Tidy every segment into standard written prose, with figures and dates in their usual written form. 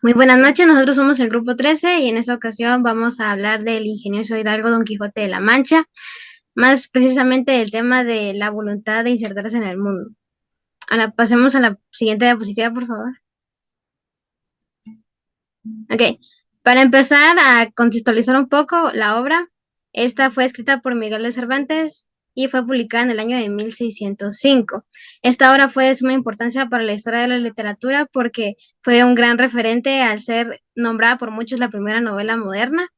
Muy buenas noches, nosotros somos el grupo 13 y en esta ocasión vamos a hablar del ingenioso hidalgo Don Quijote de la Mancha, más precisamente del tema de la voluntad de insertarse en el mundo. Ahora pasemos a la siguiente diapositiva, por favor. Ok, para empezar a contextualizar un poco la obra, esta fue escrita por Miguel de Cervantes y fue publicada en el año de 1605. Esta obra fue de suma importancia para la historia de la literatura porque fue un gran referente al ser nombrada por muchos la primera novela moderna,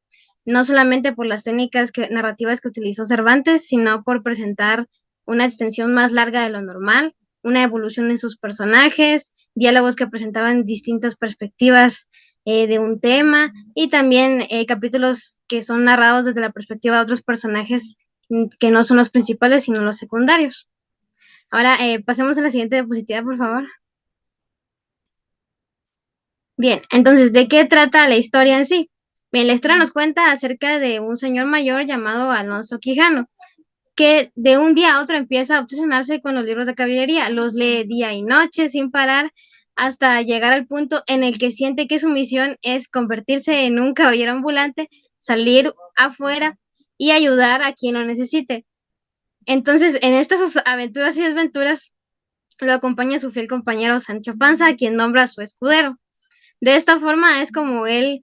no solamente por las técnicas narrativas que utilizó Cervantes, sino por presentar una extensión más larga de lo normal, una evolución en sus personajes, diálogos que presentaban distintas perspectivas de un tema y también capítulos que son narrados desde la perspectiva de otros personajes que no son los principales, sino los secundarios. Ahora pasemos a la siguiente diapositiva, por favor. Bien, entonces, ¿de qué trata la historia en sí? Bien, la historia nos cuenta acerca de un señor mayor llamado Alonso Quijano, que de un día a otro empieza a obsesionarse con los libros de caballería, los lee día y noche sin parar hasta llegar al punto en el que siente que su misión es convertirse en un caballero ambulante, salir afuera y ayudar a quien lo necesite. Entonces, en estas sus aventuras y desventuras, lo acompaña su fiel compañero Sancho Panza, a quien nombra su escudero. De esta forma es como él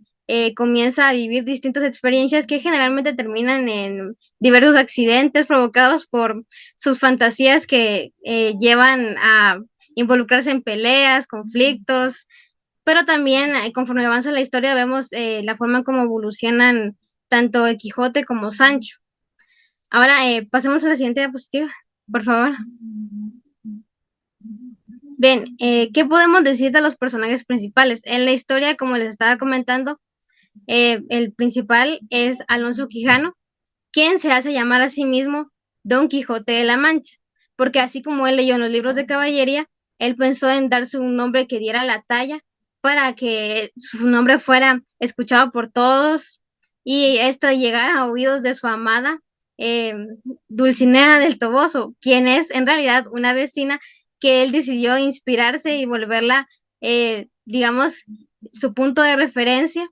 comienza a vivir distintas experiencias que generalmente terminan en diversos accidentes provocados por sus fantasías que llevan a involucrarse en peleas, conflictos, pero también conforme avanza la historia vemos la forma en cómo evolucionan tanto el Quijote como Sancho. Ahora pasemos a la siguiente diapositiva, por favor. Bien, ¿qué podemos decir de los personajes principales? En la historia, como les estaba comentando, el principal es Alonso Quijano, quien se hace llamar a sí mismo Don Quijote de la Mancha, porque así como él leyó en los libros de caballería, él pensó en darse un nombre que diera la talla para que su nombre fuera escuchado por todos y esto llegara a oídos de su amada eh, Dulcinea del Toboso, quien es en realidad una vecina que él decidió inspirarse y volverla, digamos, su punto de referencia.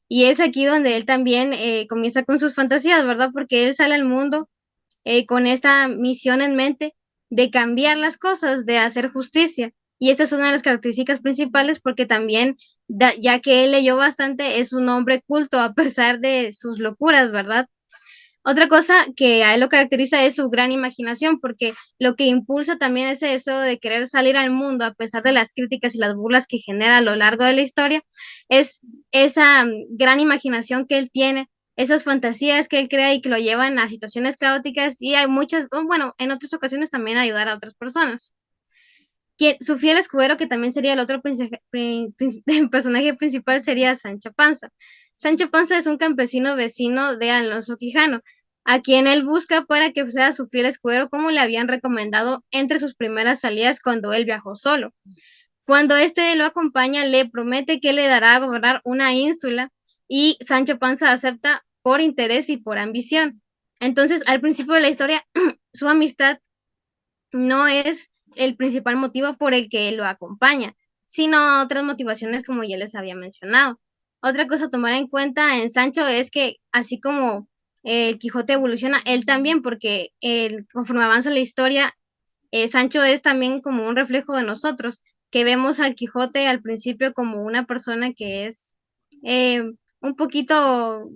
Y es aquí donde él también comienza con sus fantasías, ¿verdad? Porque él sale al mundo con esta misión en mente de cambiar las cosas, de hacer justicia. Y esta es una de las características principales porque también, ya que él leyó bastante, es un hombre culto a pesar de sus locuras, ¿verdad? Otra cosa que a él lo caracteriza es su gran imaginación, porque lo que impulsa también es eso de querer salir al mundo a pesar de las críticas y las burlas que genera a lo largo de la historia, es esa gran imaginación que él tiene, esas fantasías que él crea y que lo llevan a situaciones caóticas y hay muchas, bueno, en otras ocasiones también ayudar a otras personas. Su fiel escudero, que también sería el otro personaje principal, sería Sancho Panza. Sancho Panza es un campesino vecino de Alonso Quijano, a quien él busca para que sea su fiel escudero, como le habían recomendado entre sus primeras salidas cuando él viajó solo. Cuando este lo acompaña, le promete que le dará a gobernar una ínsula y Sancho Panza acepta por interés y por ambición. Entonces, al principio de la historia, su amistad no es el principal motivo por el que él lo acompaña, sino otras motivaciones como ya les había mencionado. Otra cosa a tomar en cuenta en Sancho es que así como el Quijote evoluciona, él también, porque conforme avanza la historia, Sancho es también como un reflejo de nosotros, que vemos al Quijote al principio como una persona que es un poquito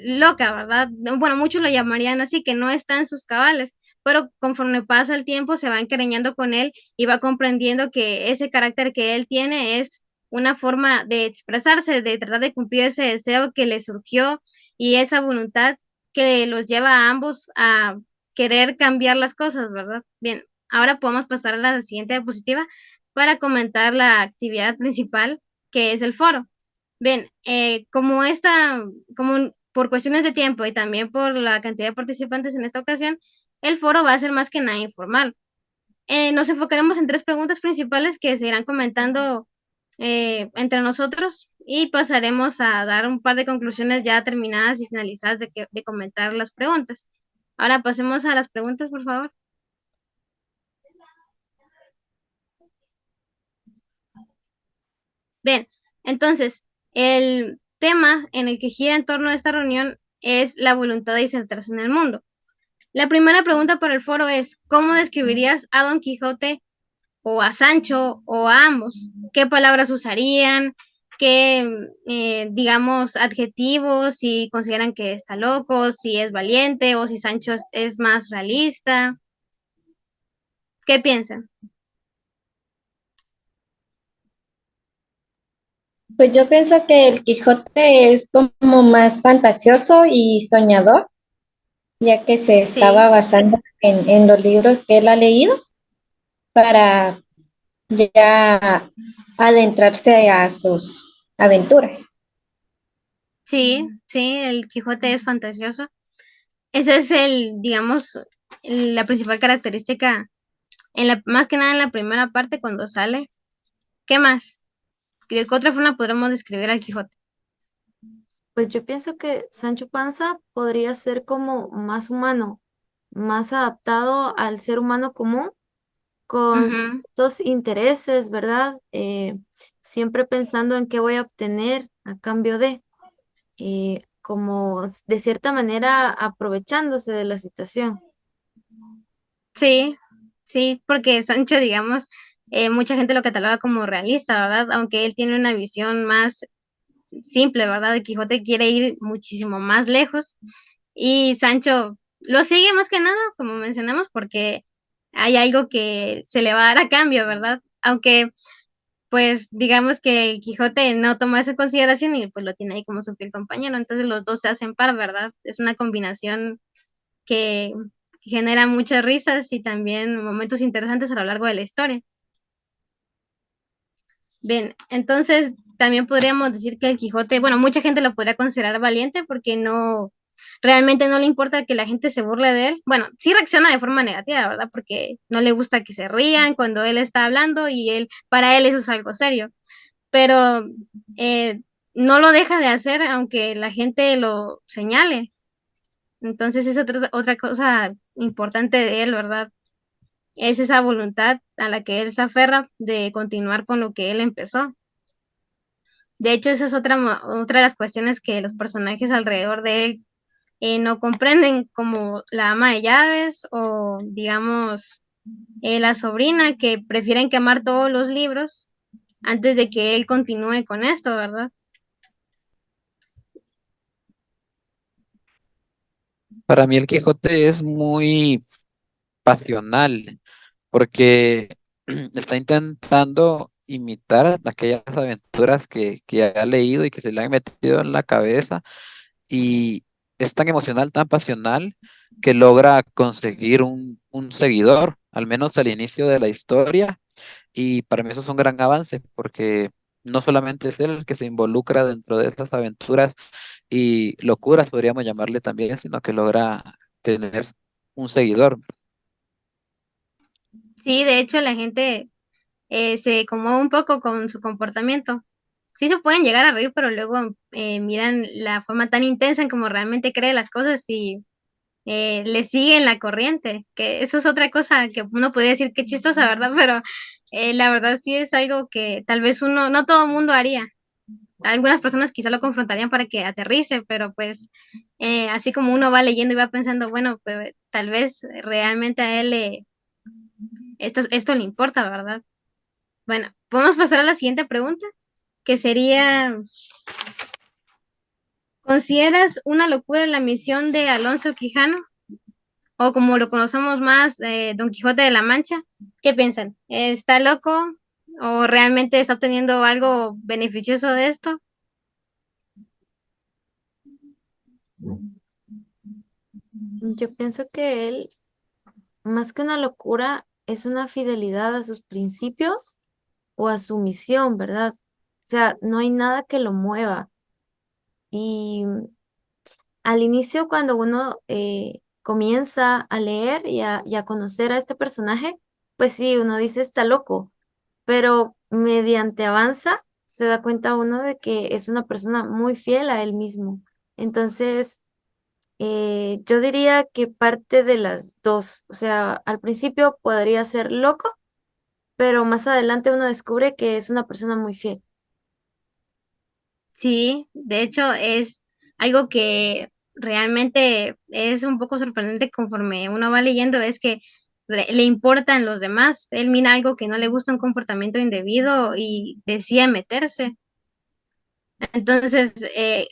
loca, ¿verdad? Bueno, muchos lo llamarían así, que no está en sus cabales, pero conforme pasa el tiempo se va encariñando con él y va comprendiendo que ese carácter que él tiene es una forma de expresarse, de tratar de cumplir ese deseo que le surgió y esa voluntad que los lleva a ambos a querer cambiar las cosas, ¿verdad? Bien, ahora podemos pasar a la siguiente diapositiva para comentar la actividad principal, que es el foro. Bien, por cuestiones de tiempo y también por la cantidad de participantes en esta ocasión, el foro va a ser más que nada informal. Nos enfocaremos en tres preguntas principales que se irán comentando entre nosotros y pasaremos a dar un par de conclusiones ya terminadas y finalizadas de comentar las preguntas. Ahora pasemos a las preguntas, por favor. Bien, Entonces, el tema en el que gira en torno a esta reunión es la voluntad de centrarse en el mundo. La primera pregunta para el foro es, ¿cómo describirías a Don Quijote o a Sancho o a ambos? ¿Qué palabras usarían? ¿Qué, digamos, adjetivos? Si consideran que está loco, si es valiente o si Sancho es más realista. ¿Qué piensan? Pues yo pienso que el Quijote es como más fantasioso y soñador, ya que se Sí, estaba basando en los libros que él ha leído para ya adentrarse a sus aventuras. sí, sí, el Quijote es fantasioso. Ese es digamos, la principal característica, más que nada en la primera parte cuando sale. ¿Qué más? ¿De qué otra forma podremos describir al Quijote? Pues yo pienso que Sancho Panza podría ser como más humano, más adaptado al ser humano común, con Ujú. dos intereses, ¿verdad? Siempre pensando en qué voy a obtener a cambio de, como de cierta manera aprovechándose de la situación. Sí, sí, porque Sancho, digamos, mucha gente lo cataloga como realista, ¿verdad? Aunque él tiene una visión más simple, ¿verdad? El Quijote quiere ir muchísimo más lejos y Sancho lo sigue más que nada, como mencionamos, porque hay algo que se le va a dar a cambio, ¿verdad? Aunque, pues, digamos que el Quijote no toma eso en consideración y pues lo tiene ahí como su fiel compañero, entonces los dos se hacen par, ¿verdad? Es una combinación que genera muchas risas y también momentos interesantes a lo largo de la historia. Bien, entonces también podríamos decir que el Quijote, bueno, mucha gente lo podría considerar valiente porque realmente no le importa que la gente se burle de él. Bueno, sí reacciona de forma negativa, ¿verdad? Porque no le gusta que se rían cuando él está hablando y para él eso es algo serio. Pero eh, no lo deja de hacer aunque la gente lo señale. Entonces es otra cosa importante de él, ¿verdad? Es esa voluntad a la que él se aferra de continuar con lo que él empezó. De hecho, esa es otra de las cuestiones que los personajes alrededor de él no comprenden, como la ama de llaves o, digamos, la sobrina, que prefieren quemar todos los libros antes de que él continúe con esto, ¿verdad? Para mí el Quijote es muy pasional porque está intentando imitar aquellas aventuras que ha leído y que se le han metido en la cabeza y es tan emocional, tan pasional que logra conseguir un seguidor, al menos al inicio de la historia, y para mí eso es un gran avance porque no solamente es él el que se involucra dentro de esas aventuras y locuras, podríamos llamarle también, sino que logra tener un seguidor. Sí, de hecho, la gente se conmueve un poco con su comportamiento. Sí se pueden llegar a reír, pero luego miran la forma tan intensa en cómo realmente cree las cosas y le siguen la corriente, que eso es otra cosa que uno podría decir que chistosa, ¿verdad? Pero la verdad sí es algo que tal vez no todo el mundo haría. Algunas personas quizá lo confrontarían para que aterrice, pero pues así como uno va leyendo y va pensando, bueno, pues tal vez realmente a él esto le importa, ¿verdad? Bueno, podemos pasar a la siguiente pregunta, que sería, ¿consideras una locura la misión de Alonso Quijano? O como lo conocemos más, Don Quijote de la Mancha. ¿Qué piensan? ¿Está loco? ¿O realmente está obteniendo algo beneficioso de esto? Yo pienso que él, más que una locura, es una fidelidad a sus principios o a su misión, ¿verdad? O sea, no hay nada que lo mueva. Y al inicio, cuando uno comienza a leer y a conocer a este personaje, pues sí, uno dice está loco, pero mediante avanza, se da cuenta uno de que es una persona muy fiel a él mismo. Entonces, yo diría que parte de las dos, o sea, al principio podría ser loco, pero más adelante uno descubre que es una persona muy fiel. Sí, de hecho es algo que realmente es un poco sorprendente conforme uno va leyendo, es que le importan los demás. Él mira algo que no le gusta, un comportamiento indebido y decide meterse. Entonces,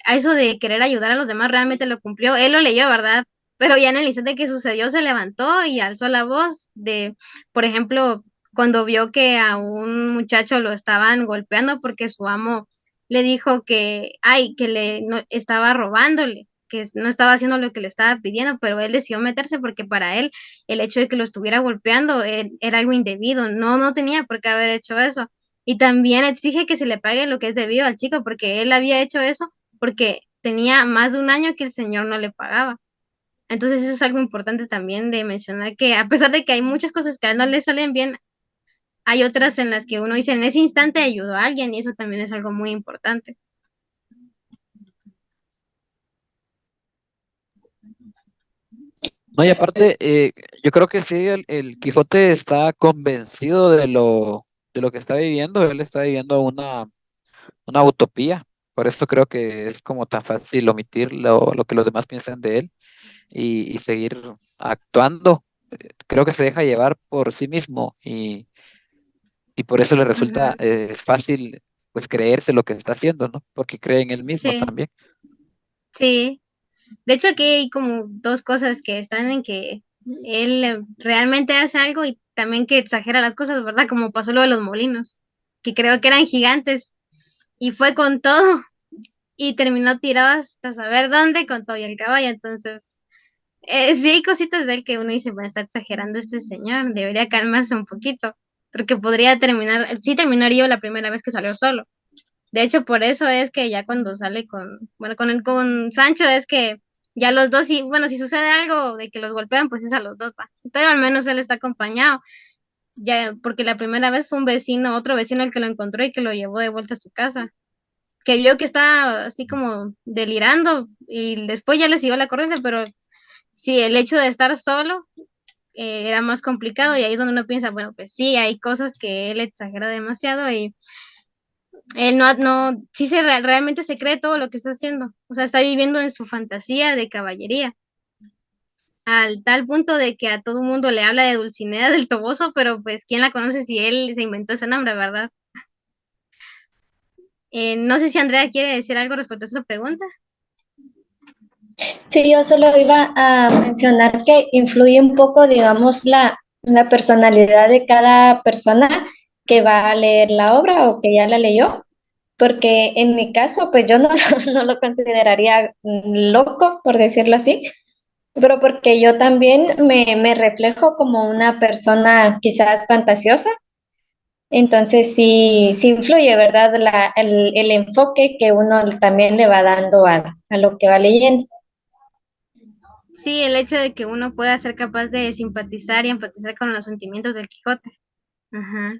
a eso de querer ayudar a los demás realmente lo cumplió. Él lo leyó, ¿verdad? Pero ya en el instante que sucedió se levantó y alzó la voz de, por ejemplo, cuando vio que a un muchacho lo estaban golpeando porque su amo le dijo que, ay, que le no, estaba robándole, que no estaba haciendo lo que le estaba pidiendo, pero él decidió meterse porque para él el hecho de que lo estuviera golpeando era algo indebido. No, no tenía por qué haber hecho eso. Y también exige que se le pague lo que es debido al chico, porque él había hecho eso porque tenía más de un año que el señor no le pagaba. Entonces eso es algo importante también de mencionar, que a pesar de que hay muchas cosas que a él no le salen bien, hay otras en las que uno dice, en ese instante ayudó a alguien y eso también es algo muy importante. No, y aparte, yo creo que sí, el Quijote está convencido de lo que está viviendo. Él está viviendo una utopía. Por eso creo que es como tan fácil omitir lo que los demás piensan de él y seguir actuando. Creo que se deja llevar por sí mismo y por eso le resulta Ujú. fácil pues creerse lo que está haciendo, ¿no? Porque cree en él mismo Sí, también. sí. De hecho, aquí hay como dos cosas que están en que él realmente hace algo y también que exagera las cosas, ¿verdad? Como pasó lo de los molinos, que creo que eran gigantes y fue con todo y terminó tirado hasta saber dónde con todo y el caballo. Entonces, sí hay cositas de él que uno dice, bueno, está exagerando este señor, debería calmarse un poquito, porque podría terminar, sí terminaría la primera vez que salió solo. De hecho, por eso es que ya cuando sale con, bueno, con Sancho es que ya los dos, y bueno, si sucede algo de que los golpean, pues es a los dos, va. Pero al menos él está acompañado, ya, porque la primera vez fue un vecino, otro vecino el que lo encontró y que lo llevó de vuelta a su casa, que vio que estaba así como delirando y después ya le siguió la corriente, pero sí, el hecho de estar solo era más complicado y ahí es donde uno piensa, bueno, pues sí, hay cosas que él exagera demasiado y él sí realmente se cree todo lo que está haciendo, o sea, está viviendo en su fantasía de caballería, al tal punto de que a todo mundo le habla de Dulcinea del Toboso, pero pues ¿quién la conoce si él se inventó ese nombre, verdad? No sé si Andrea quiere decir algo respecto a esa pregunta. Sí, yo solo iba a mencionar que influye un poco, digamos, la personalidad de cada persona que va a leer la obra o que ya la leyó, porque en mi caso, pues yo no, no lo consideraría loco, por decirlo así, pero porque yo también me reflejo como una persona quizás fantasiosa, entonces sí, sí influye, ¿verdad? El enfoque que uno también le va dando a lo que va leyendo. Sí, el hecho de que uno pueda ser capaz de simpatizar y empatizar con los sentimientos del Quijote. Ajá.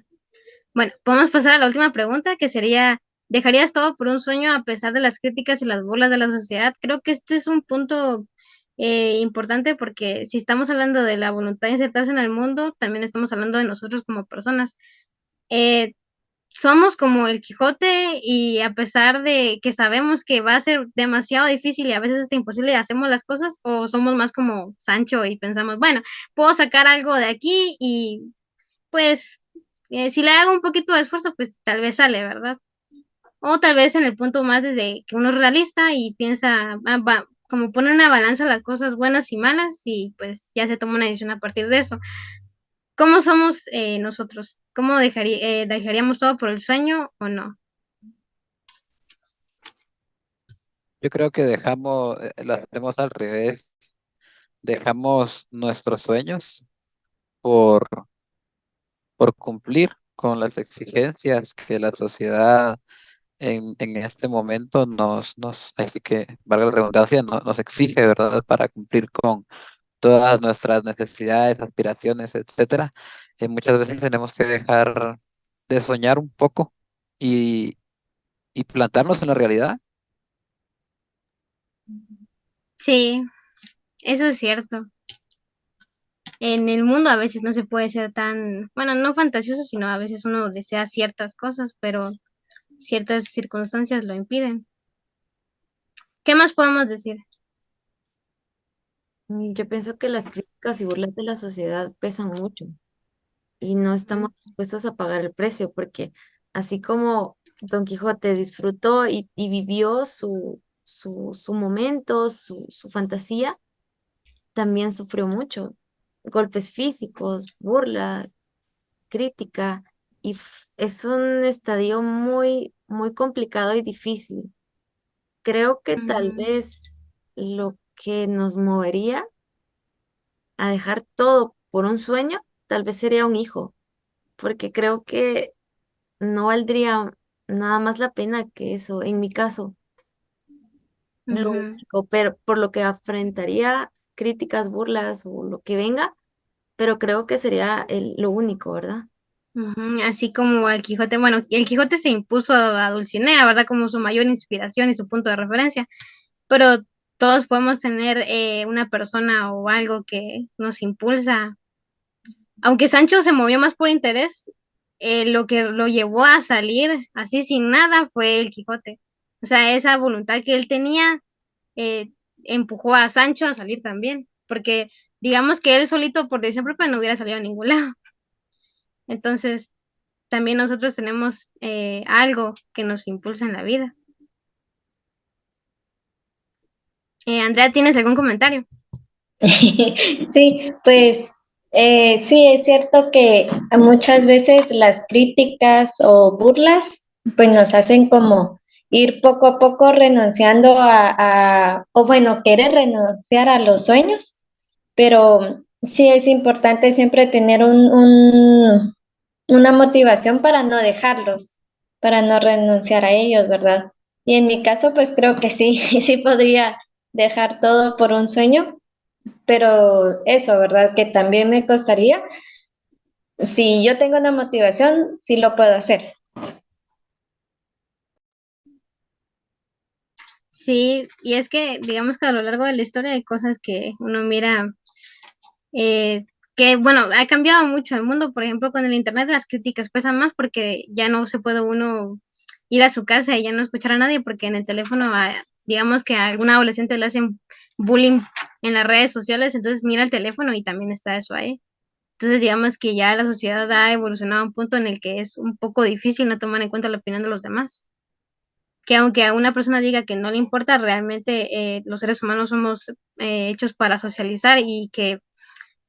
Bueno, podemos pasar a la última pregunta, que sería, ¿dejarías todo por un sueño a pesar de las críticas y las burlas de la sociedad? Creo que este es un punto importante porque si estamos hablando de la voluntad de insertarse en el mundo, también estamos hablando de nosotros como personas. Eh, Somos como el Quijote y a pesar de que sabemos que va a ser demasiado difícil y a veces hasta imposible, hacemos las cosas o somos más como Sancho y pensamos, bueno, puedo sacar algo de aquí y pues si le hago un poquito de esfuerzo, pues tal vez sale, ¿verdad? O tal vez en el punto más desde que uno es realista y piensa, como pone una balanza las cosas buenas y malas y pues ya se toma una decisión a partir de eso. ¿Cómo somos nosotros? ¿Cómo dejaríamos todo por el sueño o no? Yo creo que lo hacemos al revés. Dejamos nuestros sueños por, por cumplir con las exigencias que la sociedad en este momento así que, valga la redundancia, nos exige, ¿verdad? Para cumplir con todas nuestras necesidades, aspiraciones, etcétera. Muchas veces tenemos que dejar de soñar un poco y, y plantarnos en la realidad. Sí, eso es cierto. En el mundo a veces no se puede ser tan, bueno, no fantasioso, sino a veces uno desea ciertas cosas, pero ciertas circunstancias lo impiden. ¿Qué más podemos decir? Yo pienso que las críticas y burlas de la sociedad pesan mucho y no estamos dispuestos a pagar el precio porque así como Don Quijote disfrutó y vivió su momento, su fantasía, también sufrió mucho. Golpes físicos, burla, crítica, y es un estadio muy, muy complicado y difícil. Creo que tal Ujú, vez lo que nos movería a dejar todo por un sueño, tal vez sería un hijo, porque creo que no valdría nada más la pena que eso, en mi caso, lo ujú, único, pero por lo que afrentaría críticas, burlas o lo que venga, pero creo que sería lo único, ¿verdad? ujú. Así como el Quijote, bueno, el Quijote se impuso a Dulcinea, ¿verdad? Como su mayor inspiración y su punto de referencia, pero todos podemos tener una persona o algo que nos impulsa. Aunque Sancho se movió más por interés, lo que lo llevó a salir así sin nada fue el Quijote. O sea, esa voluntad que él tenía eh, empujó a Sancho a salir también, porque digamos que él solito por decisión propia no hubiera salido a ningún lado. Entonces, también nosotros tenemos algo que nos impulsa en la vida. Andrea, ¿tienes algún comentario? Sí, pues sí, es cierto que muchas veces las críticas o burlas pues nos hacen como ir poco a poco renunciando o bueno, querer renunciar a los sueños, pero sí es importante siempre tener una motivación para no dejarlos, para no renunciar a ellos, ¿verdad? Y en mi caso, pues creo que sí, sí podría dejar todo por un sueño, pero eso, ¿verdad? Que también me costaría. Si yo tengo una motivación, sí lo puedo hacer. Sí, y es que digamos que a lo largo de la historia hay cosas que uno mira que bueno, ha cambiado mucho el mundo, por ejemplo, con el internet las críticas pesan más porque ya no se puede uno ir a su casa y ya no escuchar a nadie porque en el teléfono, digamos que a algún adolescente le hacen bullying en las redes sociales, entonces mira el teléfono y también está eso ahí. Entonces digamos que ya la sociedad ha evolucionado a un punto en el que es un poco difícil no tomar en cuenta la opinión de los demás. Que aunque a una persona diga que no le importa, realmente los seres humanos somos hechos para socializar y que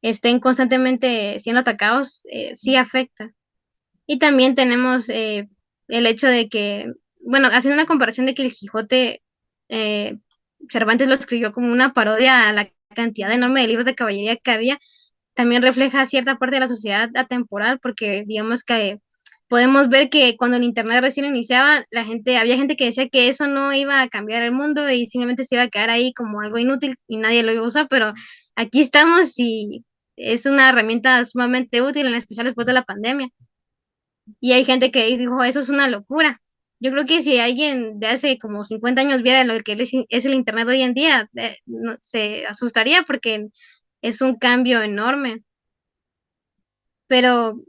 estén constantemente siendo atacados, sí afecta. Y también tenemos el hecho de que, bueno, haciendo una comparación de que el Quijote, eh, Cervantes lo escribió como una parodia a la cantidad enorme de libros de caballería que había, también refleja cierta parte de la sociedad atemporal, porque digamos que podemos ver que cuando el Internet recién iniciaba, había gente que decía que eso no iba a cambiar el mundo y simplemente se iba a quedar ahí como algo inútil y nadie lo iba a usar, pero aquí estamos y es una herramienta sumamente útil, en especial después de la pandemia. Y hay gente que dijo, eso es una locura. Yo creo que si alguien de hace como 50 años viera lo que es el Internet hoy en día, se asustaría porque es un cambio enorme. Pero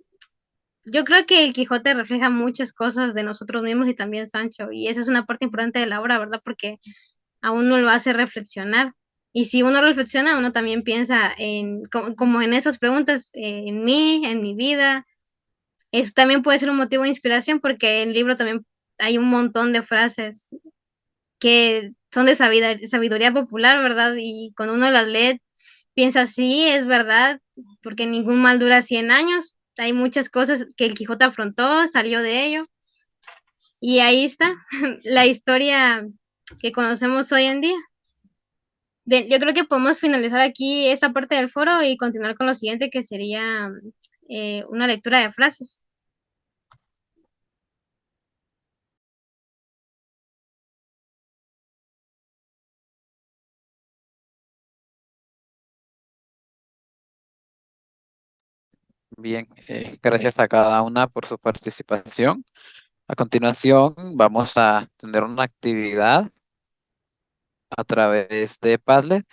yo creo que el Quijote refleja muchas cosas de nosotros mismos y también Sancho, y esa es una parte importante de la obra, ¿verdad? Porque a uno lo hace reflexionar. Y si uno reflexiona, uno también piensa como en esas preguntas, en mí, en mi vida. Eso también puede ser un motivo de inspiración porque en el libro también hay un montón de frases que son de sabiduría popular, ¿verdad? Y cuando uno las lee, piensa, sí, es verdad, porque ningún mal dura 100 años. Hay muchas cosas que el Quijote afrontó, salió de ello, y ahí está la historia que conocemos hoy en día. Yo creo que podemos finalizar aquí esta parte del foro y continuar con lo siguiente, que sería una lectura de frases. Bien, gracias a cada una por su participación. A continuación, vamos a tener una actividad a través de Padlet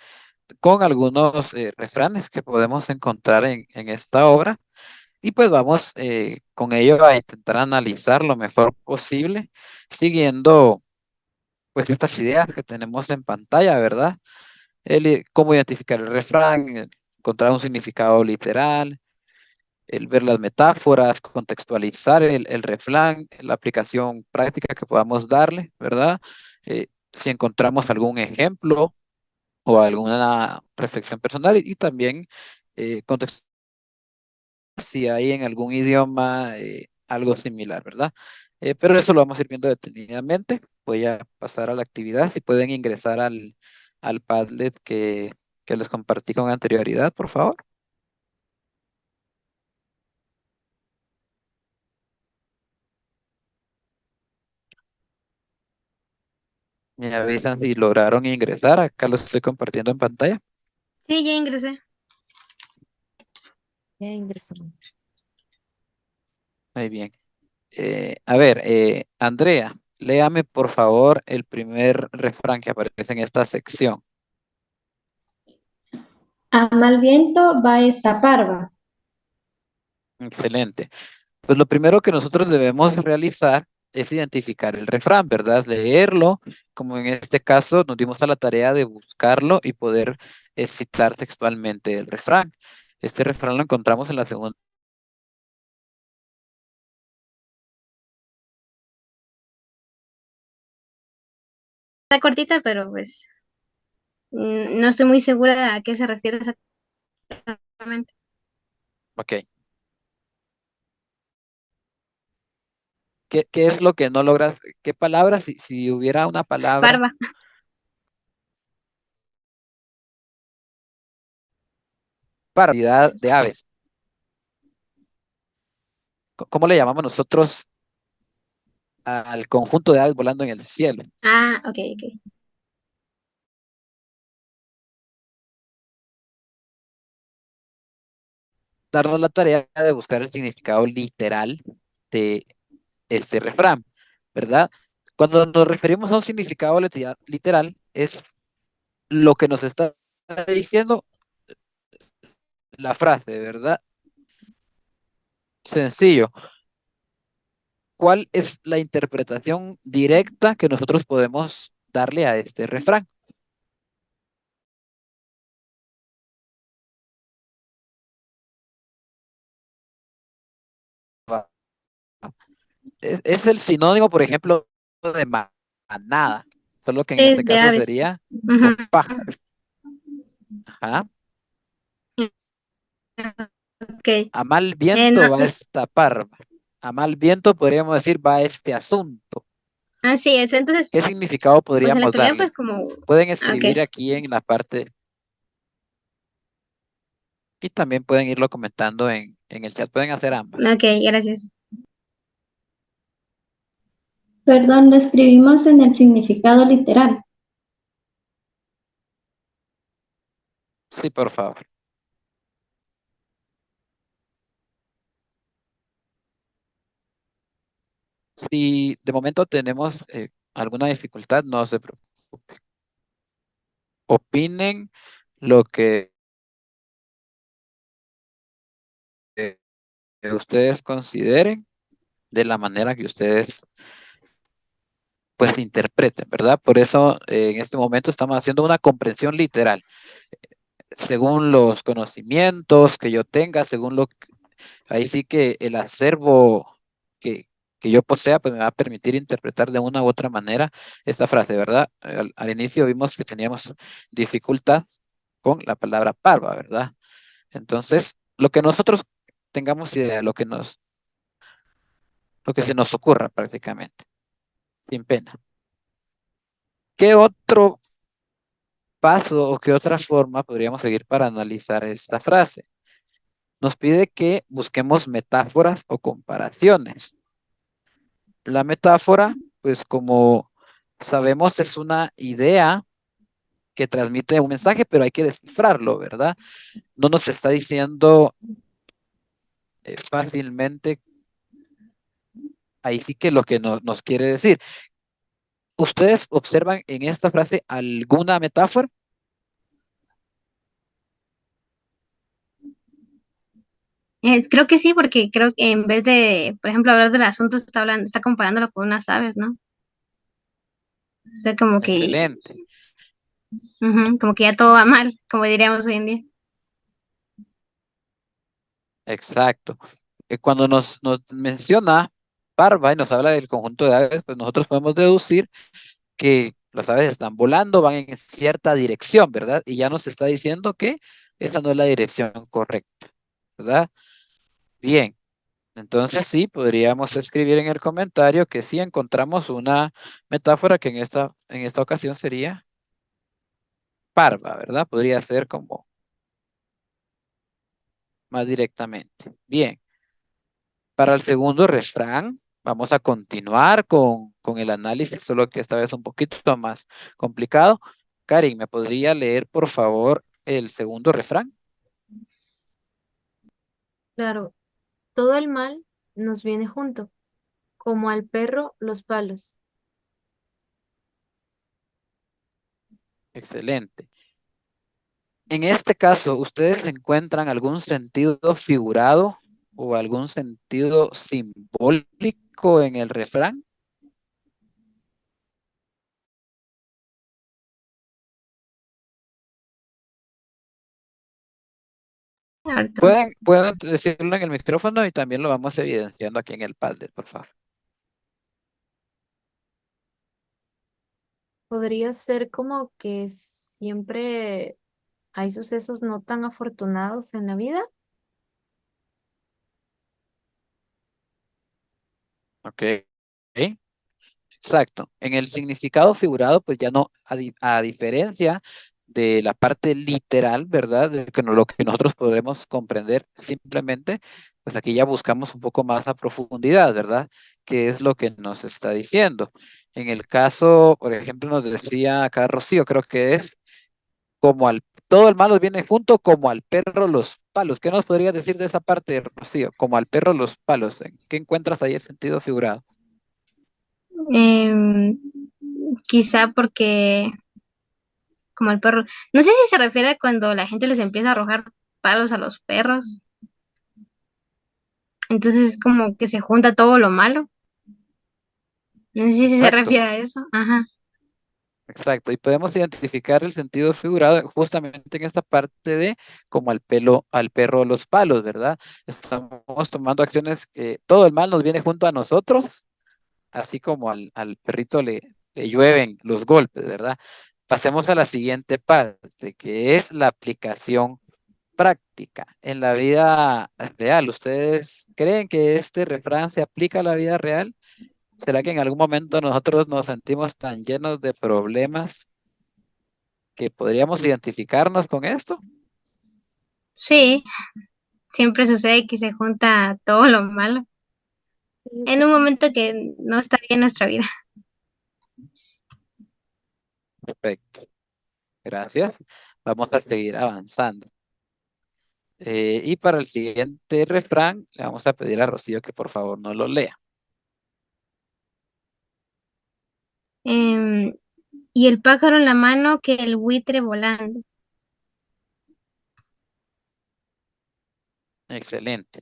con algunos refranes que podemos encontrar en esta obra. Y pues vamos con ello a intentar analizar lo mejor posible, siguiendo pues estas ideas que tenemos en pantalla, ¿verdad? Cómo identificar el refrán, encontrar un significado literal, el ver las metáforas, contextualizar el refrán, la aplicación práctica que podamos darle, ¿verdad? Si encontramos algún ejemplo o alguna reflexión personal y también contextualizar si hay en algún idioma algo similar, ¿verdad? Pero eso lo vamos a ir viendo detenidamente. Voy a pasar a la actividad. Si pueden ingresar al Padlet que les compartí con anterioridad, por favor. Me avisan si lograron ingresar. Acá lo estoy compartiendo en pantalla. Sí, ya ingresé. Ya ingresamos. Muy bien. A ver, Andrea, léame por favor el primer refrán que aparece en esta sección. A mal viento va esta parva. Excelente. Pues lo primero que nosotros debemos realizar es identificar el refrán, ¿verdad? Leerlo, como en este caso nos dimos a la tarea de buscarlo y poder citar textualmente el refrán. Este refrán lo encontramos en la segunda. Está cortita, pero pues no estoy muy segura a qué se refiere exactamente. Ok. ¿Qué es lo que no logras? ¿Qué palabra? Si hubiera una palabra, Barba. variedad de aves. ¿Cómo le llamamos nosotros al conjunto de aves volando en el cielo? Ah, ok, ok. Darnos la tarea de buscar el significado literal de este refrán, ¿verdad? Cuando nos referimos a un significado literal, es lo que nos está diciendo la frase, ¿verdad? Sencillo. ¿Cuál es la interpretación directa que nosotros podemos darle a este refrán? Es el sinónimo, por ejemplo, de manada, solo que en Sí, este de caso aves. sería Ujú. con pájaro. Ajá. Ok. A mal No, viento va esta parva. A mal viento podríamos decir va este asunto. así es. Entonces, ¿Qué significado pues en la podríamos actualidad, pues darle? como, Pueden ok, escribir aquí en la parte y también pueden irlo comentando en el chat. Pueden hacer ambas. ok, gracias. Perdón, lo escribimos en el significado literal. Sí, por favor. Si de momento tenemos alguna dificultad, no se preocupen. Opinen lo que eh, ustedes consideren de la manera que ustedes pues interpreten, ¿verdad? Por eso en este momento estamos haciendo una comprensión literal, según los conocimientos que yo tenga, según ahí sí que el acervo que, que yo posea, pues me va a permitir interpretar de una u otra manera esta frase, ¿verdad? Al inicio vimos que teníamos dificultad con la palabra parva, ¿verdad? Entonces, lo que nosotros tengamos idea, lo que se nos ocurra prácticamente, sin pena. ¿Qué otro paso o qué otra forma podríamos seguir para analizar esta frase? Nos pide que busquemos metáforas o comparaciones. La metáfora, pues como sabemos, es una idea que transmite un mensaje, pero hay que descifrarlo, ¿verdad? No nos está diciendo fácilmente ahí sí que lo que nos quiere decir. ¿Ustedes observan en esta frase alguna metáfora? Creo que sí, porque creo que en vez de, por ejemplo, hablar del asunto, está hablando, está comparándolo con unas aves, ¿no? O sea, como que, Excelente, como que ya todo va mal, como diríamos hoy en día. exacto. Cuando nos menciona parva y nos habla del conjunto de aves, pues nosotros podemos deducir que las aves están volando, van en cierta dirección, ¿verdad? Y ya nos está diciendo que esa no es la dirección correcta, ¿verdad? Bien, entonces sí, podríamos escribir en el comentario que sí encontramos una metáfora que en esta ocasión sería parva, ¿verdad? Podría ser como más directamente. Bien, para el segundo refrán, vamos a continuar con el análisis, solo que esta vez un poquito más complicado. Karin, ¿me podría leer, por favor, el segundo refrán? Claro, todo el mal nos viene junto, como al perro los palos. Excelente. En este caso, ¿ustedes encuentran algún sentido figurado o algún sentido simbólico en el refrán? Ahorita. Pueden decirlo en el micrófono y también lo vamos evidenciando aquí en el padre, por favor. Podría ser como que siempre hay sucesos no tan afortunados en la vida. Ok. ¿Ok? Exacto. En el significado figurado, pues ya no, a diferencia de la parte literal, ¿verdad? De que lo que nosotros podemos comprender simplemente, pues aquí ya buscamos un poco más a profundidad, ¿verdad? ¿Qué es lo que nos está diciendo? En el caso, por ejemplo, nos decía acá Rocío, creo que es como todo el malo viene junto como al perro los palos. ¿Qué nos podrías decir de esa parte, Rocío? Como al perro los palos. ¿En qué encuentras ahí el sentido figurado? Em, Quizá porque, como el perro, no sé si se refiere a cuando la gente les empieza a arrojar palos a los perros, entonces es como que se junta todo lo malo. No sé si se Exacto. refiere a eso. Ajá. Exacto, y podemos identificar el sentido figurado justamente en esta parte de como al perro los palos, ¿verdad? Estamos tomando acciones que todo el mal nos viene junto a nosotros, así como al perrito le llueven los golpes, ¿verdad? Pasemos a la siguiente parte, que es la aplicación práctica en la vida real. ¿Ustedes creen que este refrán se aplica a la vida real? ¿Será que en algún momento nosotros nos sentimos tan llenos de problemas que podríamos identificarnos con esto? Sí, siempre sucede que se junta todo lo malo Yo en un momento que no está bien nuestra vida. Perfecto, gracias. Vamos a seguir avanzando. Y para el siguiente refrán, le vamos a pedir a Rocío que por favor no lo lea. Em, y el pájaro en la mano que el buitre volando. Excelente.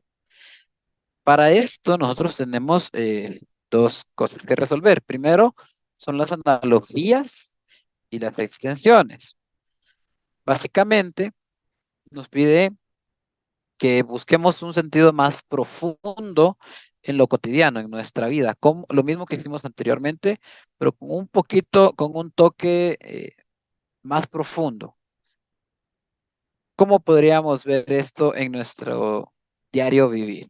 Para esto nosotros tenemos dos cosas que resolver. Primero son las analogías y las extensiones. Básicamente nos pide que busquemos un sentido más profundo en lo cotidiano, en nuestra vida, como lo mismo que hicimos anteriormente, pero con un poquito, con un toque más profundo. ¿Cómo podríamos ver esto en nuestro diario vivir?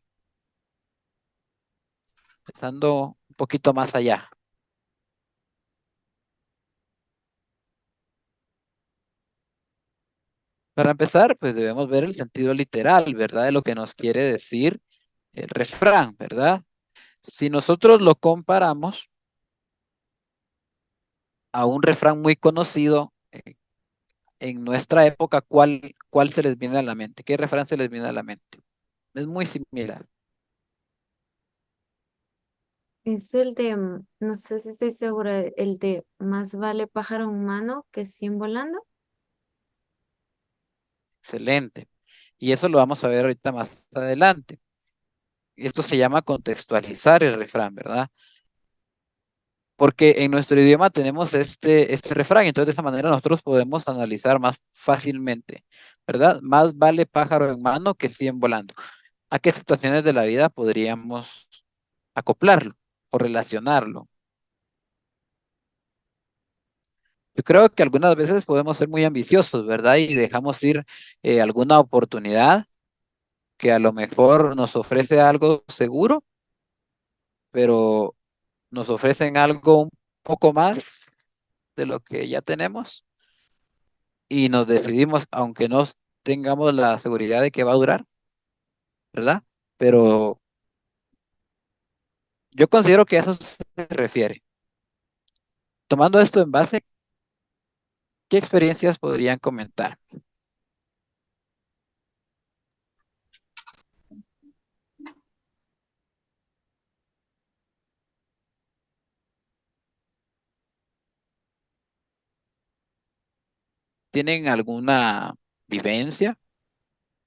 Pensando un poquito más allá. Para empezar, pues debemos ver el sentido literal, ¿verdad? De lo que nos quiere decir el refrán, ¿verdad? Si nosotros lo comparamos a un refrán muy conocido, en nuestra época, ¿cuál se les viene a la mente? ¿Qué refrán se les viene a la mente? Es muy similar. Es el de, no sé si estoy segura, el de más vale pájaro en mano que 100 volando. Excelente. Y eso lo vamos a ver ahorita más adelante. Esto se llama contextualizar el refrán, ¿verdad? porque en nuestro idioma tenemos este refrán, entonces de esa manera nosotros podemos analizar más fácilmente, ¿verdad? Más vale pájaro en mano que 100 volando. ¿A qué situaciones de la vida podríamos acoplarlo o relacionarlo? Yo creo que algunas veces podemos ser muy ambiciosos, ¿verdad? Y dejamos ir alguna oportunidad que a lo mejor nos ofrece algo seguro, pero nos ofrecen algo un poco más de lo que ya tenemos y nos decidimos, aunque no tengamos la seguridad de que va a durar, ¿verdad? Pero yo considero que a eso se refiere. Tomando esto en base, ¿qué experiencias podrían comentar? ¿Tienen alguna vivencia,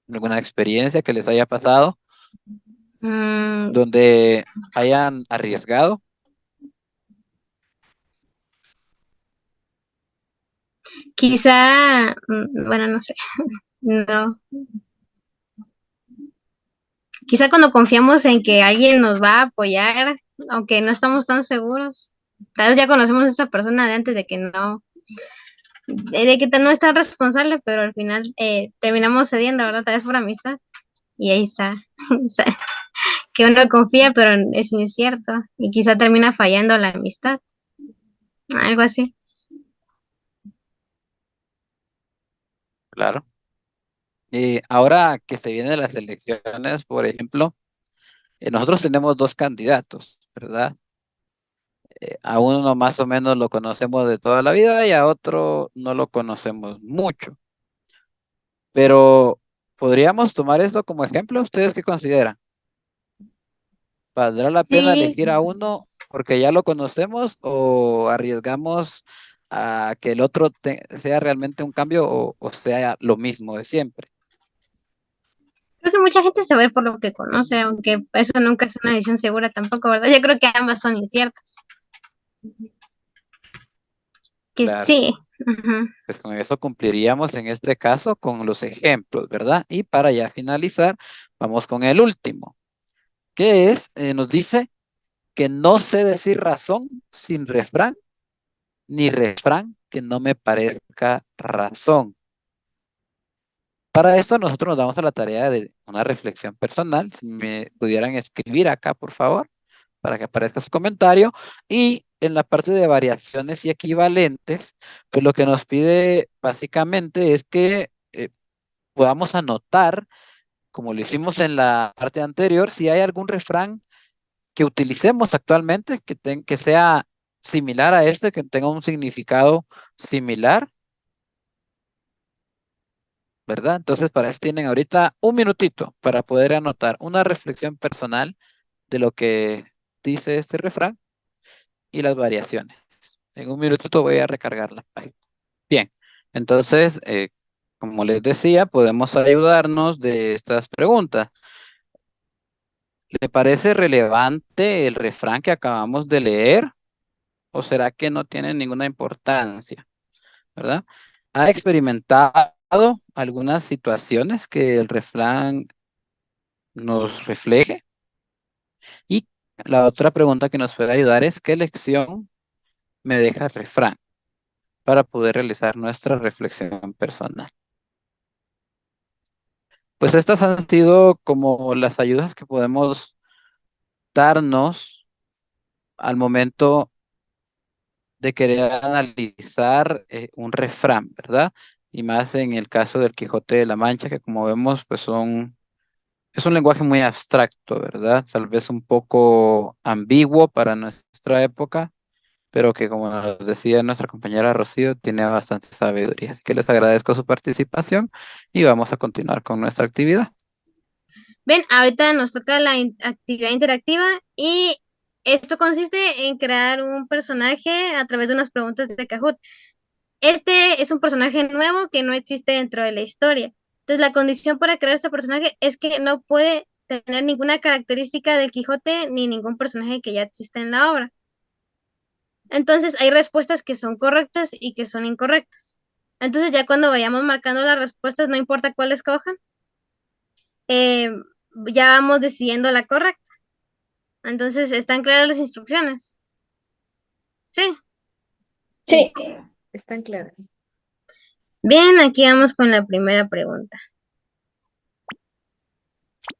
alguna experiencia que les haya pasado Mm, donde hayan arriesgado? quizá, bueno, no sé, no. Quizá cuando confiamos en que alguien nos va a apoyar, aunque no estamos tan seguros. Tal vez ya conocemos a esa persona de antes de que no, de que no es tan responsable, pero al final terminamos cediendo, ¿verdad? Tal vez por amistad. Y ahí está. O sea, que uno confía, pero es incierto. Y quizá termina fallando la amistad. Algo así. Claro. Ahora que se vienen las elecciones, por ejemplo, nosotros tenemos dos candidatos, ¿verdad? A uno más o menos lo conocemos de toda la vida y a otro no lo conocemos mucho. Pero podríamos tomar esto como ejemplo. ¿Ustedes qué consideran? ¿Valdrá la pena Sí, elegir a uno porque ya lo conocemos o arriesgamos a que el otro sea realmente un cambio o sea lo mismo de siempre? creo que mucha gente se va a ir por lo que conoce, aunque eso nunca es una decisión segura tampoco, ¿verdad? Yo creo que ambas son inciertas. Que Claro. sí. Ujú. Pues con eso cumpliríamos en este caso con los ejemplos, ¿verdad? Y para ya finalizar, vamos con el último, que es, nos dice que no sé decir razón sin refrán, ni refrán que no me parezca razón. Para esto nosotros nos damos a la tarea de una reflexión personal. Si me pudieran escribir acá, por favor, para que aparezca su comentario. Y en la parte de variaciones y equivalentes, pues lo que nos pide básicamente es que podamos anotar, como lo hicimos en la parte anterior, si hay algún refrán que utilicemos actualmente que sea similar a este, que tenga un significado similar, ¿verdad? Entonces, para eso tienen ahorita un minutito para poder anotar una reflexión personal de lo que dice este refrán y las variaciones. En un minutito voy a recargar la página. Bien, entonces, como les decía, podemos ayudarnos de estas preguntas. ¿Le parece relevante el refrán que acabamos de leer o será que no tiene ninguna importancia, ¿verdad? ¿Ha experimentado algunas situaciones que el refrán nos refleje? Y la otra pregunta que nos puede ayudar es, ¿qué lección me deja el refrán para poder realizar nuestra reflexión personal? Pues estas han sido como las ayudas que podemos darnos al momento de querer analizar un refrán, ¿verdad? Y más en el caso del Quijote de la Mancha, que como vemos, pues es un lenguaje muy abstracto, ¿verdad? Tal vez un poco ambiguo para nuestra época, pero que como nos decía nuestra compañera Rocío, tiene bastante sabiduría. Así que les agradezco su participación y vamos a continuar con nuestra actividad. Ven, ahorita nos toca la actividad interactiva y esto consiste en crear un personaje a través de unas preguntas de Kahoot. Este es un personaje nuevo que no existe dentro de la historia. Entonces, la condición para crear este personaje es que no puede tener ninguna característica del Quijote ni ningún personaje que ya existe en la obra. Entonces hay respuestas que son correctas y que son incorrectas. Entonces ya cuando vayamos marcando las respuestas, no importa cuál escojan, eh, ya vamos decidiendo la correcta. Entonces, ¿están claras las instrucciones? Sí. Sí, Están claras. Bien, aquí vamos con la primera pregunta.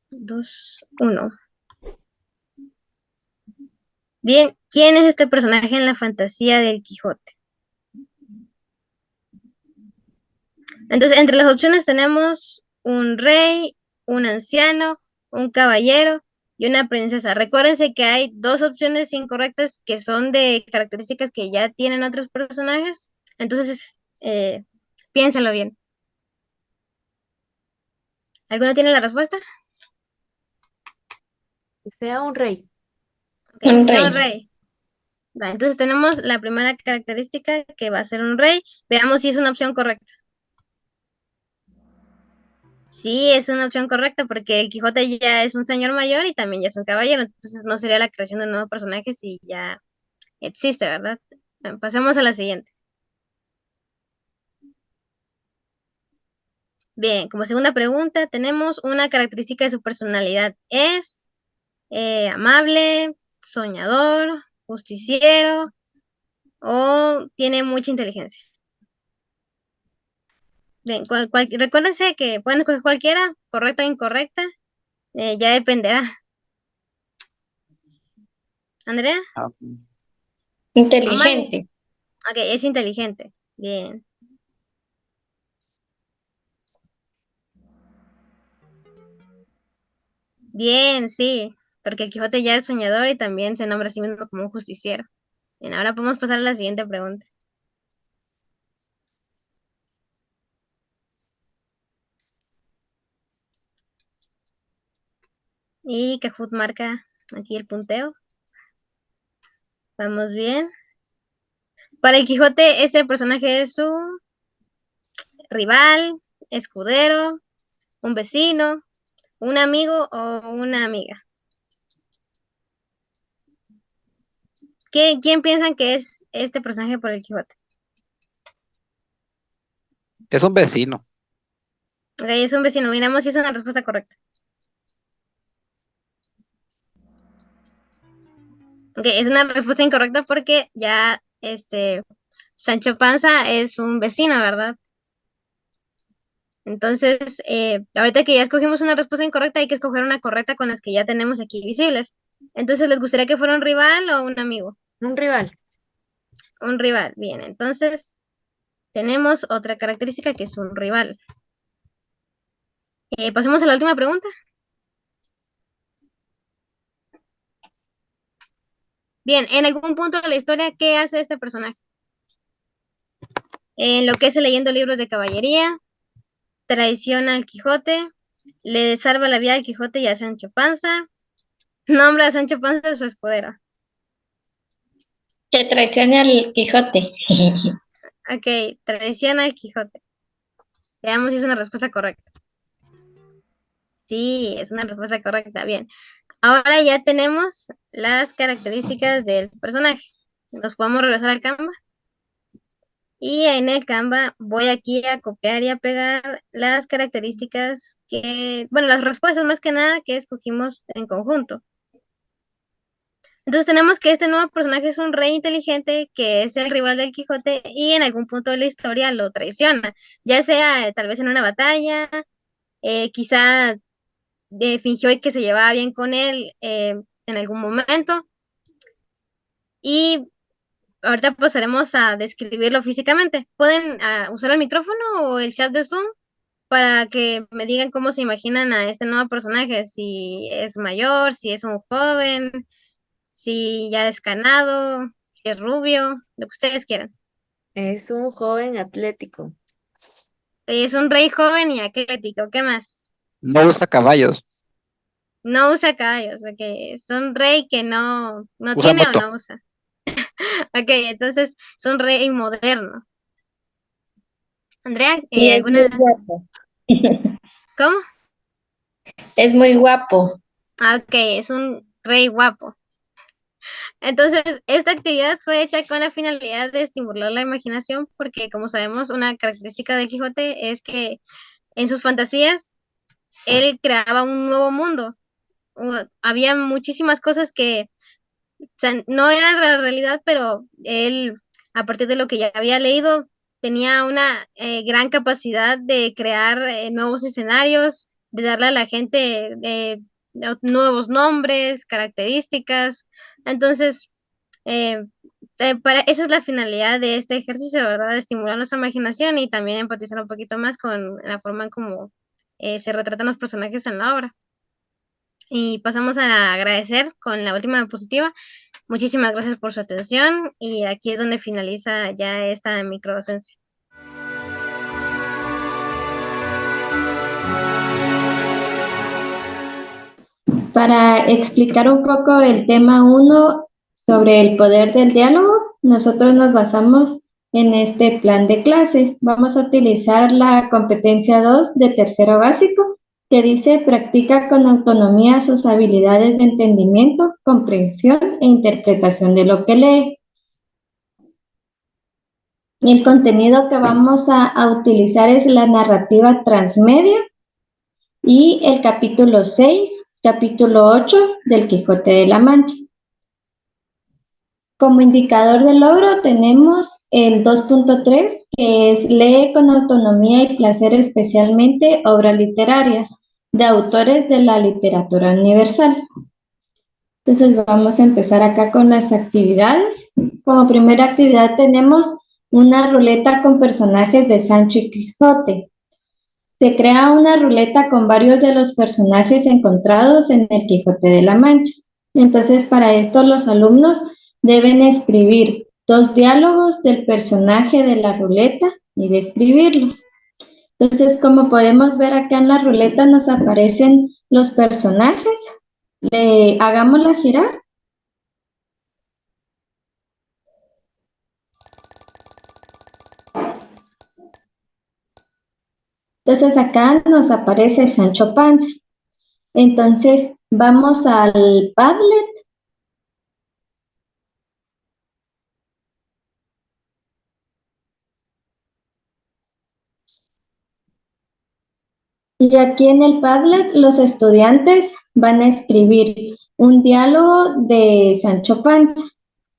2, 1. Bien, ¿quién es este personaje en la fantasía del Quijote? Entonces, entre las opciones tenemos un rey, un anciano, un caballero y una princesa. Recuérdense que hay dos opciones incorrectas que son de características que ya tienen otros personajes. Entonces, piénsenlo bien. ¿Alguno tiene la respuesta? Que sea un rey. Ok, un que sea un rey. rey. Va, entonces tenemos la primera característica que va a ser un rey. Veamos si es una opción correcta. Sí, es una opción correcta porque el Quijote ya es un señor mayor y también ya es un caballero, entonces no sería la creación de un nuevo personaje si ya existe, ¿verdad? Bueno, pasemos a la siguiente. Bien, como segunda pregunta tenemos una característica de su personalidad. ¿Es amable, soñador, justiciero o tiene mucha inteligencia? Bien, recuérdense que pueden escoger cualquiera, correcta o incorrecta, ya dependerá. ¿Andrea? Ah, Omar, Inteligente. ok, es inteligente. Bien. Bien, sí, porque el Quijote ya es soñador y también se nombra a sí mismo como un justiciero. Bien, ahora podemos pasar a la siguiente pregunta. Y Kahoot marca aquí el punteo. Vamos bien. Para el Quijote, este personaje es su rival, escudero, un vecino, un amigo o una amiga. ¿Quién piensan que es este personaje por el Quijote? es un vecino. Ok, es un vecino. Miramos si es una respuesta correcta. Ok, es una respuesta incorrecta porque ya Sancho Panza es un vecino, ¿verdad? Entonces, ahorita que ya escogimos una respuesta incorrecta, hay que escoger una correcta con las que ya tenemos aquí visibles. Entonces, ¿les gustaría que fuera un rival o un amigo? Un rival. Un rival. Bien, entonces tenemos otra característica que es un rival. Pasemos a la última pregunta. Bien, en algún punto de la historia, ¿qué hace este personaje? En lo que es leyendo libros de caballería, traiciona al Quijote, le salva la vida al Quijote y a Sancho Panza, nombra a Sancho Panza su escudero. Que traicione al Quijote. Ok, traiciona al Quijote. Veamos si es una respuesta correcta. Sí, es una respuesta correcta. Bien. Ahora ya tenemos las características del personaje. Nos podemos regresar al Canva. Y en el Canva voy aquí a copiar y a pegar las características bueno, las respuestas más que nada que escogimos en conjunto. Entonces tenemos que este nuevo personaje es un rey inteligente que es el rival del Quijote y en algún punto de la historia lo traiciona, ya sea tal vez en una batalla, quizá fingió que se llevaba bien con él en algún momento. Y ahorita pasaremos a describirlo físicamente. ¿Pueden usar el micrófono o el chat de Zoom para que me digan cómo se imaginan a este nuevo personaje? Si es mayor, si es un joven, si ya es canado, si es rubio, lo que ustedes quieran. Es un joven atlético. Es un rey joven y atlético. ¿Qué más? No usa caballos, No usa caballos, ok. Es un rey que no usa tiene o moto. no usa. Ok, entonces es un rey moderno. Andrea, Y es muy ¿alguna? guapo. ¿Cómo? Es muy guapo. Ah, ok, es un rey guapo. Entonces, esta actividad fue hecha con la finalidad de estimular la imaginación, porque como sabemos, una característica de Quijote es que en sus fantasías él creaba un nuevo mundo. Había muchísimas cosas que, o sea, no eran la realidad, pero él, a partir de lo que ya había leído, tenía una gran capacidad de crear nuevos escenarios, de darle a la gente nuevos nombres, características. Entonces, eh, esa es la finalidad de este ejercicio, ¿verdad? De estimular nuestra imaginación y también empatizar un poquito más con la forma en cómo se retratan los personajes en la obra. Y pasamos a agradecer con la última diapositiva. Muchísimas gracias por su atención y aquí es donde finaliza ya esta microdocencia. Para explicar un poco el tema 1 sobre el poder del diálogo, nosotros nos basamos en este plan de clase. Vamos a utilizar la competencia 2 de tercero básico, que dice practica con autonomía sus habilidades de entendimiento, comprensión e interpretación de lo que lee. El contenido que vamos a utilizar es la narrativa transmedia y el capítulo 6, capítulo 8 del Quijote de la Mancha. Como indicador de logro tenemos el 2.3, que es lee con autonomía y placer especialmente obras literarias de autores de la literatura universal. Entonces vamos a empezar acá con las actividades. Como primera actividad tenemos una ruleta con personajes de Sancho y Quijote. Se crea una ruleta con varios de los personajes encontrados en el Quijote de la Mancha. Entonces, para esto los alumnos deben escribir 2 diálogos del personaje de la ruleta y describirlos. Entonces, como podemos ver acá en la ruleta nos aparecen los personajes. Hagámosla girar. Entonces acá nos aparece Sancho Panza. Entonces vamos al Padlet. Y aquí en el Padlet los estudiantes van a escribir un diálogo de Sancho Panza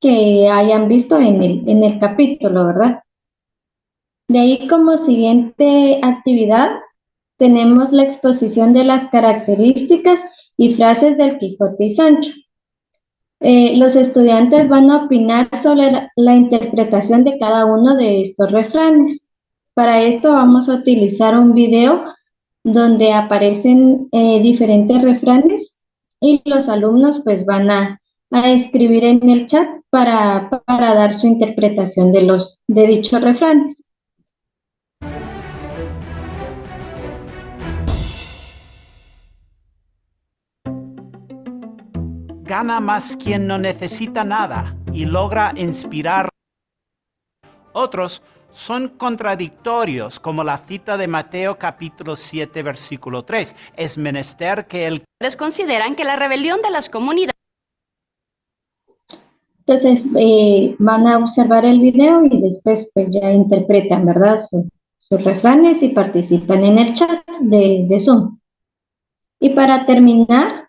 que hayan visto en el capítulo, ¿verdad? De ahí como siguiente actividad tenemos la exposición de las características y frases del Quijote y Sancho. Los estudiantes van a opinar sobre la interpretación de cada uno de estos refranes. Para esto vamos a utilizar un video donde aparecen diferentes refranes y los alumnos pues van a escribir en el chat para dar su interpretación de dichos refranes. Gana más quien no necesita nada y logra inspirar. Otros son contradictorios, como la cita de Mateo capítulo 7, versículo 3. Es menester que el... Consideran que la rebelión de las comunidades... Entonces van a observar el video y después pues ya interpretan, ¿verdad? Sus refranes y participan en el chat de Zoom. Y para terminar,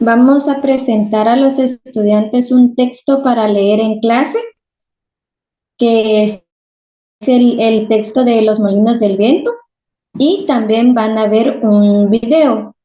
vamos a presentar a los estudiantes un texto para leer en clase, que es el texto de Los Molinos del Viento, y también van a ver un video.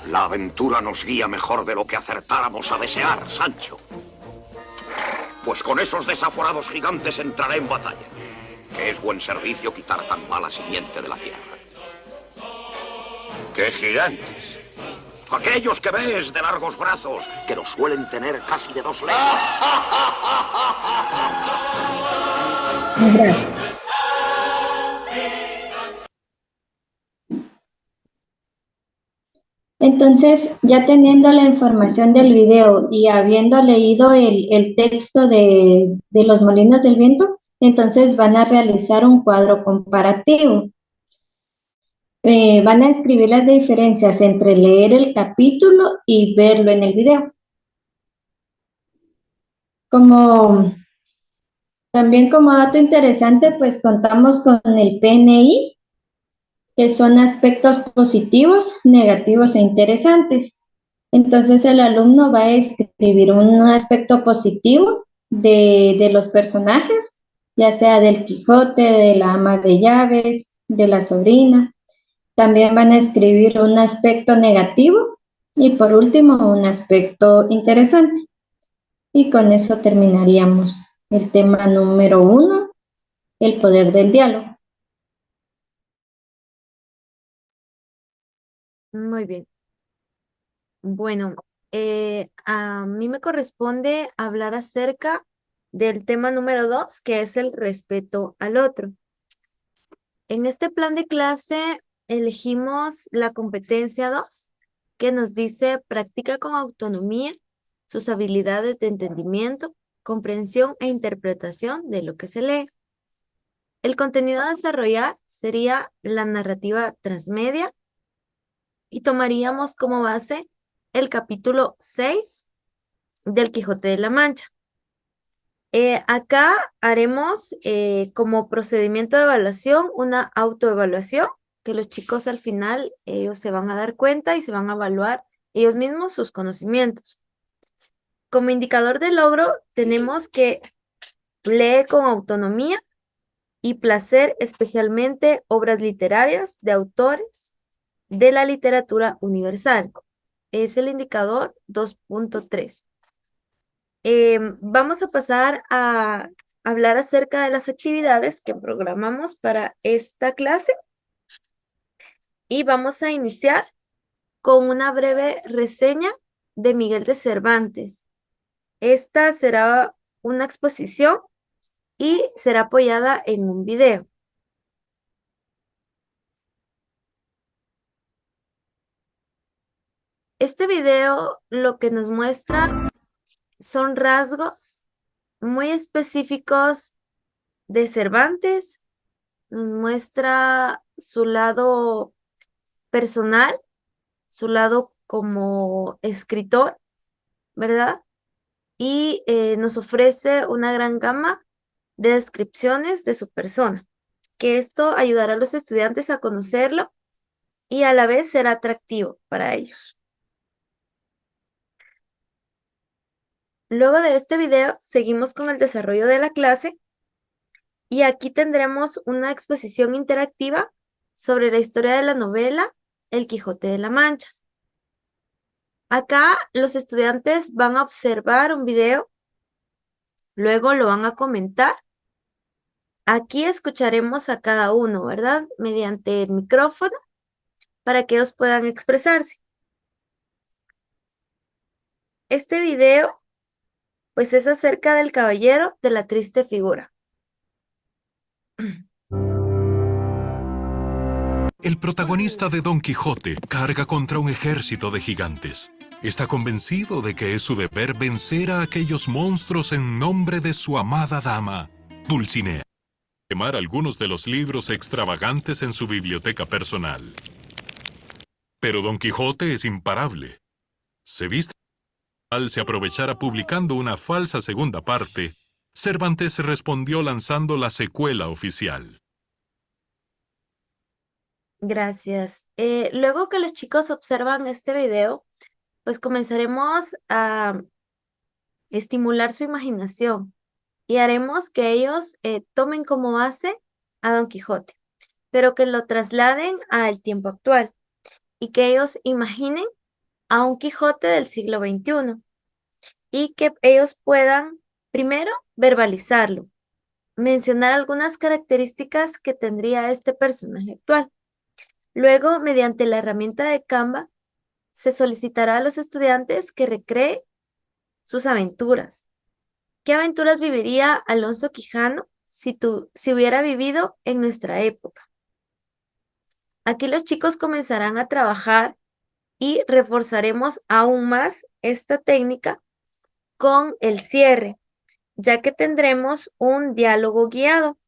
La aventura nos guía mejor de lo que acertáramos a desear, Sancho. Pues con esos desaforados gigantes entraré en batalla, que es buen servicio quitar tan mala simiente de la tierra. ¿Qué gigantes? Aquellos que ves de largos brazos, que los suelen tener casi de 2 leguas. Entonces, ya teniendo la información del video y habiendo leído el texto de los molinos del viento, entonces van a realizar un cuadro comparativo. Van a escribir las diferencias entre leer el capítulo y verlo en el video. También como dato interesante, pues contamos con el PNI, que son aspectos positivos, negativos e interesantes. Entonces el alumno va a escribir un aspecto positivo de los personajes, ya sea del Quijote, de la ama de llaves, de la sobrina. También van a escribir un aspecto negativo y por último un aspecto interesante. Y con eso terminaríamos el tema número 1, el poder del diálogo. Muy bien. Bueno, a mí me corresponde hablar acerca del tema número 2, que es el respeto al otro. En este plan de clase elegimos la competencia 2, que nos dice practica con autonomía sus habilidades de entendimiento, comprensión e interpretación de lo que se lee. El contenido a desarrollar sería la narrativa transmedia y tomaríamos como base el capítulo 6 del Quijote de la Mancha. Acá haremos como procedimiento de evaluación una autoevaluación, que los chicos al final ellos se van a dar cuenta y se van a evaluar ellos mismos sus conocimientos. Como indicador de logro tenemos que lee con autonomía y placer, especialmente obras literarias de autores de la literatura universal. Es el indicador 2.3. Vamos a pasar a hablar acerca de las actividades que programamos para esta clase y vamos a iniciar con una breve reseña de Miguel de Cervantes. Esta será una exposición y será apoyada en un video. Este video lo que nos muestra son rasgos muy específicos de Cervantes, nos muestra su lado personal, su lado como escritor, ¿verdad? Y nos ofrece una gran gama de descripciones de su persona, que esto ayudará a los estudiantes a conocerlo y a la vez será atractivo para ellos. Luego de este video, seguimos con el desarrollo de la clase y aquí tendremos una exposición interactiva sobre la historia de la novela El Quijote de la Mancha. Acá los estudiantes van a observar un video, luego lo van a comentar. Aquí escucharemos a cada uno, ¿verdad? Mediante el micrófono para que ellos puedan expresarse. Este video, pues es acerca del caballero de la triste figura. El protagonista de Don Quijote carga contra un ejército de gigantes. Está convencido de que es su deber vencer a aquellos monstruos en nombre de su amada dama, Dulcinea. Quemar algunos de los libros extravagantes en su biblioteca personal. Pero Don Quijote es imparable. Se viste al se aprovechara publicando una falsa segunda parte, Cervantes respondió lanzando la secuela oficial. Gracias. Luego que los chicos observan este video, pues comenzaremos a estimular su imaginación y haremos que ellos tomen como base a Don Quijote, pero que lo trasladen al tiempo actual y que ellos imaginen a un Quijote del siglo XXI y que ellos puedan primero verbalizarlo, mencionar algunas características que tendría este personaje actual. Luego, mediante la herramienta de Canva, se solicitará a los estudiantes que recreen sus aventuras. ¿Qué aventuras viviría Alonso Quijano si hubiera vivido en nuestra época? Aquí los chicos comenzarán a trabajar y reforzaremos aún más esta técnica con el cierre, ya que tendremos un diálogo guiado.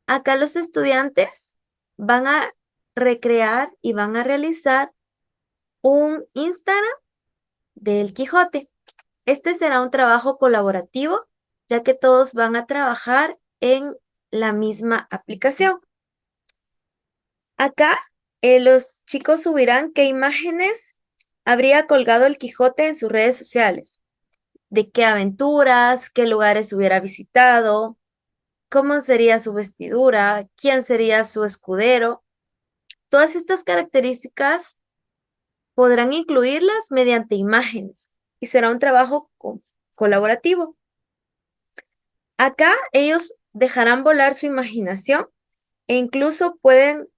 Acá los estudiantes van a recrear y van a realizar un Instagram del Quijote. Este será un trabajo colaborativo, ya que todos van a trabajar en la misma aplicación. Acá los chicos subirán qué imágenes habría colgado el Quijote en sus redes sociales, de qué aventuras, qué lugares hubiera visitado, cómo sería su vestidura, quién sería su escudero. Todas estas características podrán incluirlas mediante imágenes y será un trabajo colaborativo. Acá ellos dejarán volar su imaginación e incluso pueden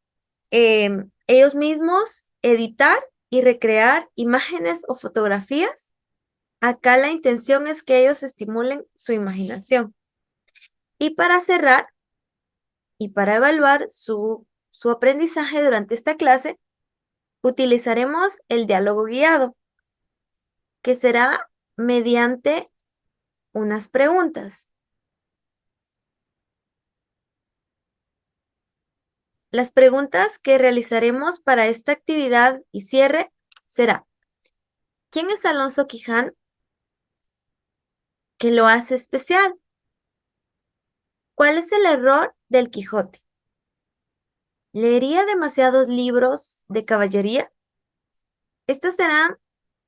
ellos mismos editar y recrear imágenes o fotografías. Acá la intención es que ellos estimulen su imaginación. Y para cerrar y para evaluar su aprendizaje durante esta clase, utilizaremos el diálogo guiado, que será mediante unas preguntas. Las preguntas que realizaremos para esta actividad y cierre será: ¿quién es Alonso Quijano? ¿Qué lo hace especial? ¿Cuál es el error del Quijote? ¿Leería demasiados libros de caballería? Estas serán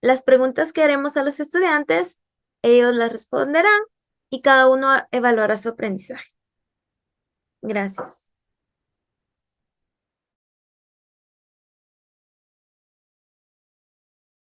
las preguntas que haremos a los estudiantes. Ellos las responderán y cada uno evaluará su aprendizaje. Gracias.